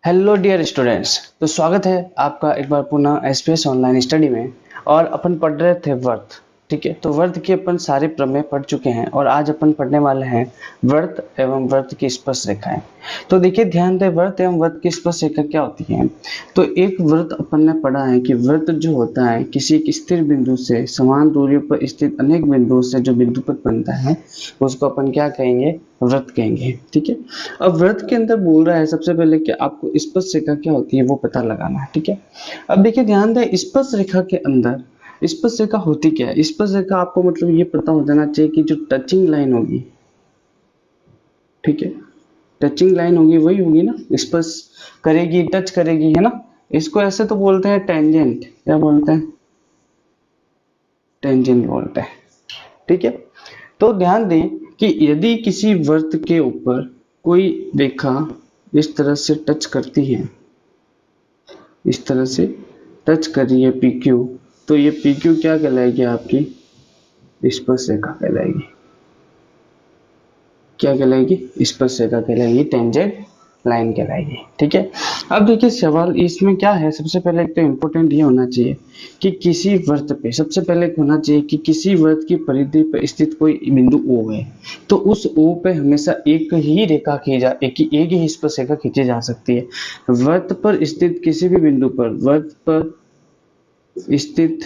Hello dear students. तो स्वागत है आपका एक बार पुनः एसपीएस ऑनलाइन स्टडी में। और अपन पढ़ रहे थे वर्त। ठीक है, तो वर्त के अपन सारे प्रमेय पढ़ चुके हैं और आज अपन पढ़ने वाले हैं वर्त एवं वर्त की स्पर्श रेखाएं। तो देखिए ध्यान दें, वर्त एवं वर्त की स्पर्श रेखा क्या होती है। तो एक वर्त अपन ने पढ़ा है कि वर्त जो होता है किसी एक स्थिर बिंदु से समान दूरी पर स्थित अनेक बिंदुओं से जो बिंदु पर बनता है उसको अपन क्या कहेंगे, व्रत कहेंगे। ठीक है, अब व्रत के अंदर बोल रहा है सबसे पहले कि आपको स्पर्श रेखा क्या होती है वो पता लगाना है। ठीक है, अब देखिए ध्यान दें, स्पर्श रेखा के अंदर स्पर्श रेखा होती क्या है। स्पर्श रेखा आपको मतलब ये पता हो जाना चाहिए कि जो टचिंग लाइन होगी, ठीक है, टचिंग लाइन होगी वही होगी ना, स्पर्श करेगी, टच करेगी, है ना। इसको ऐसे तो बोलते हैं टेंजेंट, क्या बोलते हैं, टेंजेंट बोलते हैं। ठीक है, तो ध्यान दें कि यदि किसी वृत्त के ऊपर कोई रेखा इस तरह से टच करती है, इस तरह से टच कर रही है PQ, तो ये PQ क्या कहलाएगी, आपकी स्पर्श रेखा कहलाएगी। क्या कहलाएगी, स्पर्श रेखा कहलाएगी, टेंजेंट लाइन कहलाएगी। ठीक है, अब देखिए सवाल इसमें क्या है, सबसे पहले एक तो इम्पोर्टेंट ये होना चाहिए कि किसी वृत्त पे सबसे पहले होना चाहिए कि किसी वृत्त की परिधि पर स्थित कोई बिंदु O है, तो उस O पे हमेशा एक ही रेखा एक ही स्पर्श रेखा खींची जा सकती है। वृत्त पर स्थित किसी भी बिंदु पर, वृत्त पर स्थित,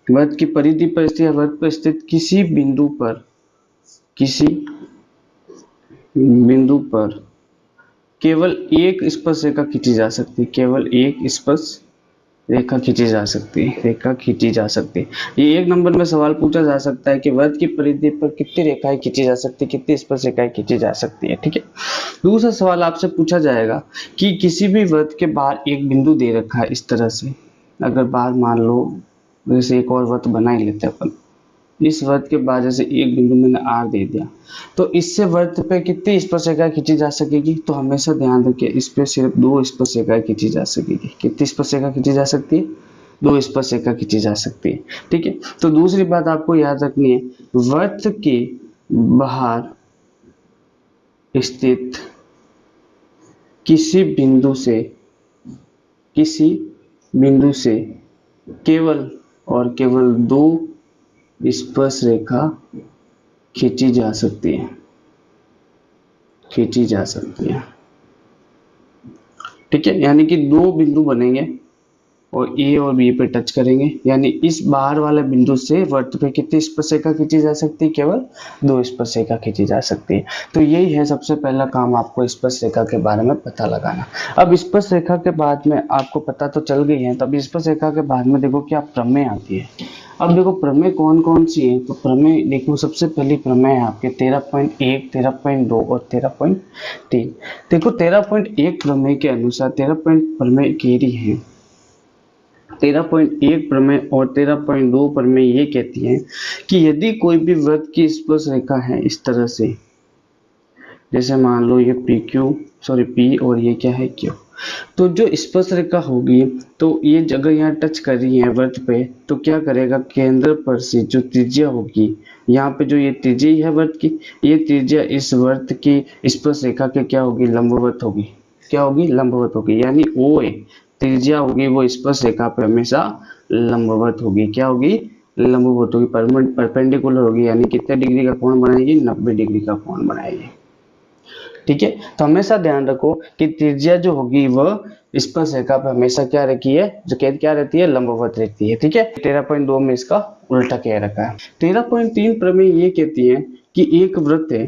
वृत्त की परिधि पर स्थित या वृत्त पर स्थित किसी बिंदु पर, किसी बिंदु पर केवल एक स्पर्श रेखा खींची जा सकती है, केवल एक स्पर्श रेखा खींची जा सकती है, रेखा खींची जा सकती है। ये एक नंबर में सवाल पूछा जा सकता है कि वृत्त की परिधि पर कितनी रेखाएं खींची जा सकती है, कितनी स्पर्श रेखाएं खींची जा सकती है। ठीक है, दूसरा सवाल आपसे पूछा जाएगा कि किसी भी वृत्त के बाहर एक बिंदु दे रखा है इस तरह से, अगर बाहर मान लो जैसे एक और वृत्त बना ही लेते हैं अपन, इस वृत्त के बाद जैसे एक बिंदु मैंने R दे दिया, तो इससे वृत्त पे कितनी स्पर्श रेखाएं खींची जा सकेगी, तो हमेशा ध्यान रखिए इस पे सिर्फ दो स्पर्श रेखाएं खींची जा सकेगी। कितनी स्पर्श रेखा खींची जा सकती है, दो स्पर्श रेखा खींची जा सकती है। ठीक है, तो दूसरी बात आपको याद रखनी है, वृत्त के बाहर स्थित किसी बिंदु से, किसी बिंदु से केवल और केवल दो स्पर्श रेखा खींची जा सकती है, खींची जा सकती है। ठीक है, यानी कि दो बिंदु बनेंगे और A और B पे टच करेंगे, यानी इस बाहर वाले बिंदु से वृत्त पे कितनी स्पर्श रेखा खींची जा सकती है, केवल दो स्पर्श रेखा खींची जा सकती है। तो यही है सबसे पहला काम, आपको स्पर्श रेखा के बारे में पता लगाना। अब स्पर्श रेखा के बाद में आपको पता तो चल गई है, तब स्पर्श रेखा के बाद में देखो क्या प्रमेय आती है। अब देखो प्रमेय कौन कौन सी है, तो प्रमेय देखो सबसे पहली प्रमेय है आपके 13.1, 13.2 और 13.3। देखो 13.1 प्रमेय के अनुसार 13 प्रमेय कह रही है, 13.1 प्रमेय और 13.2 प्रमेय ये कहती है कि यदि कोई भी वृत्त की स्पर्श रेखा है इस तरह से, जैसे मान लो ये P और ये क्या है Q, तो जो स्पर्श रेखा होगी तो ये जगह यहाँ टच कर रही है वृत्त पे, तो क्या करेगा, केंद्र पर से जो त्रिज्या होगी, यहाँ पे जो ये त्रिज्या है वृत्त की, ये त्रिज्या इस वृत्त की स्पर्श रेखा के क्या होगी, लंबवत होगी। क्या होगी, लंबवत होगी, यानी OA त्रिज्या होगी वो स्पर्श रेखा पे हमेशा लंबवत होगी। क्या होगी, लंबवत होगी, परपेंडिकुलर होगी, यानी कितने डिग्री का कोण बनाएगी, 90 डिग्री का कोण बनाएगी। ठीक है, तो हमेशा ध्यान रखो कि त्रिज्या जो होगी वह स्पर्श रेखा पे हमेशा क्या रखी है, जो क्या रहती है, लंबवत रहती है। ठीक है, 13.2 में इसका उल्टा कह रखा है। 13.3 प्रमेय ये कहती है कि एक वृत्त है,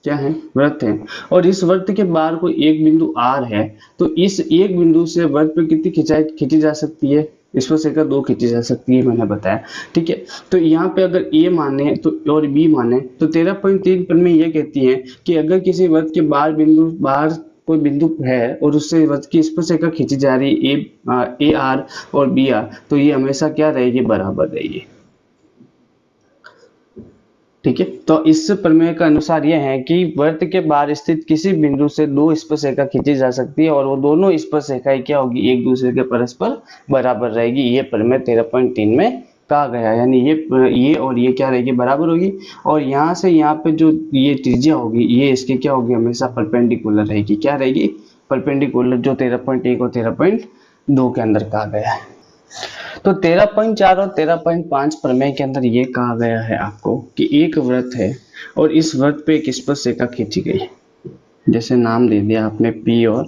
क्या है, वृत्त है, और इस वृत्त के बाहर कोई एक बिंदु R है, तो इस एक बिंदु से वृत्त पे कितनी खिंचाई खींची जा सकती है, स्पर्श रेखा दो खींची जा सकती है, मैंने बताया। ठीक है, तो यहाँ पे अगर A माने तो और B माने, तो 13.3 पर में ये कहती है कि अगर किसी वृत्त के बाहर कोई बिंदु है और उससे वृत्त की स्पर्श रेखा खींची जा रही है AR और BR, तो ये हमेशा क्या रहेगी, बराबर रहेगी। ठीक है, तो इस प्रमेय का अनुसार यह है कि वृत्त के बाहर स्थित किसी बिंदु से दो स्पर्श रेखा खींची जा सकती है और वो दोनों स्पर्श रेखाएं क्या होगी, एक दूसरे के परस्पर बराबर रहेगी। ये प्रमेय 13.3 में कहा गया, यानी ये और ये क्या रहेगी, बराबर होगी, और यहाँ से यहाँ पे जो ये त्रिज्या होगी ये इसकी क्या होगी, हमेशा परपेंडिकुलर रहेगी। क्या रहेगी, परपेंडिकुलर जो 13.1 और 13.2 के अंदर कहा गया है। तो 13.4 और 13.5 प्रमेय के अंदर ये कहा गया है आपको कि एक वृत्त है और इस वृत्त पे एक स्पर्श रेखा खींची गई, जैसे नाम दे दिया आपने P और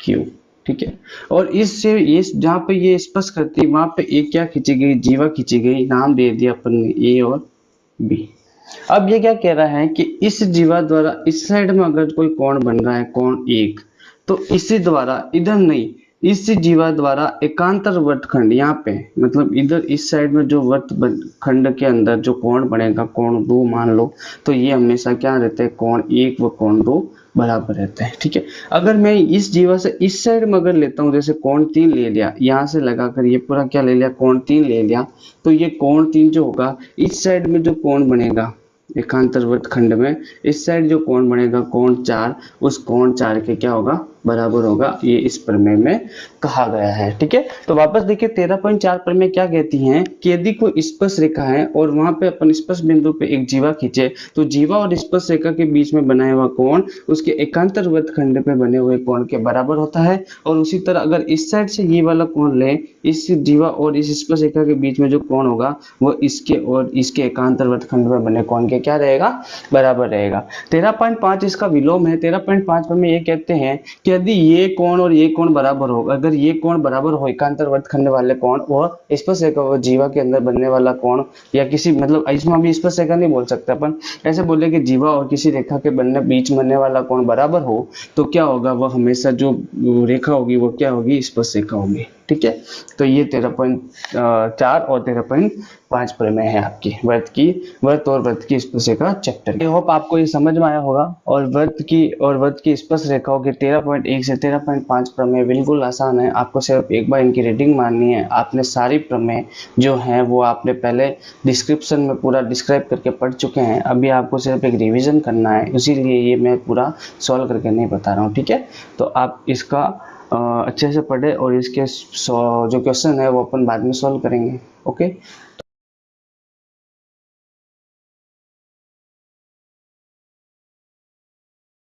Q, ठीक है। और इससे इस जहाँ पे ये स्पर्श करती है वहां पे एक क्या खींची गई, जीवा खींची गई, नाम दे दिया अपन ने A और B। अब ये क्या कह रहा है कि इस जीवा द्वारा इस साइड में अगर कोई कोण बन रहा है, कोण 1, तो इसी द्वारा इधर नहीं, इस जीवा द्वारा एकांतर वृत्तखंड यहाँ पे, मतलब इधर इस साइड में जो वृत्तखंड के अंदर जो कोण बनेगा, कोण 2 मान लो, तो ये हमेशा क्या रहते हैं, कोण 1 व कोण 2 बराबर रहते हैं, ठीक है। अगर मैं इस जीवा से इस साइड में अगर लेता हूँ, जैसे कोण 3 ले लिया, यहाँ से लगाकर ये पूरा क्या ले लिया, कोण 3 ले लिया, तो ये कोण 3 जो होगा, इस साइड में जो कोण बनेगा एकांतर वृत्तखंड में, इस साइड जो कोण बनेगा कोण 4, उस कोण 4 के क्या होगा, बराबर होगा। ये इस प्रमेय में कहा गया है, ठीक है। तो वापस देखिए 13.4 प्रमेय क्या कहती हैं कि यदि कोई स्पर्श रेखा है और वहां पे अपन स्पर्श बिंदु पे एक जीवा खींचे, तो जीवा और स्पर्श रेखा के बीच में बनाया हुआ कोण उसके एकांतर वृत्तखंड पे बने हुए कोण के बराबर होता है। और उसी तरह अगर इस साइड से ये वाला कोण ले, इस जीवा और इस स्पर्श रेखा के बीच में जो कोण होगा वो इसके और इसके एकांतर वृत्तखंड में बने कोण के क्या रहेगा, बराबर रहेगा। 13.5 इसका विलोम है। 13.5 में ये कहते हैं कि यदि ये कोण और ये कोण बराबर हो, अगर ये कोण बराबर हो एकांतर वृत्तखंड वाले कोण और स्पर्श रेखा और जीवा के अंदर बनने वाला कोण, या किसी मतलब इसमें भी स्पर्श रेखा नहीं बोल सकते अपन, ऐसे बोले कि जीवा और किसी रेखा के बनने बीच बनने वाला कोण बराबर हो, तो क्या होगा, वह हमेशा जो रेखा होगी वो क्या होगी, स्पर्श रेखा होगी, ठीक है। तो ये 13.4 और 13.5 प्रमेय है आपकी वृत्त और वृत्त की स्पर्श रेखा चैप्टर। आई होप आपको ये समझ में आया होगा। और वृत्त की स्पर्श रेखाओं की 13.1 से 13.5 प्रमेय बिल्कुल आसान है। आपको सिर्फ एक बार इनकी रीडिंग मारनी है। आपने सारी प्रमेय जो है वो आपने पहले डिस्क्रिप्शन में पूरा डिस्क्राइब करके पढ़ चुके हैं, अभी आपको सिर्फ एक रिविजन करना है, इसीलिए ये मैं पूरा सॉल्व करके नहीं बता रहा हूँ, ठीक है। तो आप इसका अच्छे से पढ़े और इसके जो क्वेश्चन है वो अपन बाद में सॉल्व करेंगे, ओके।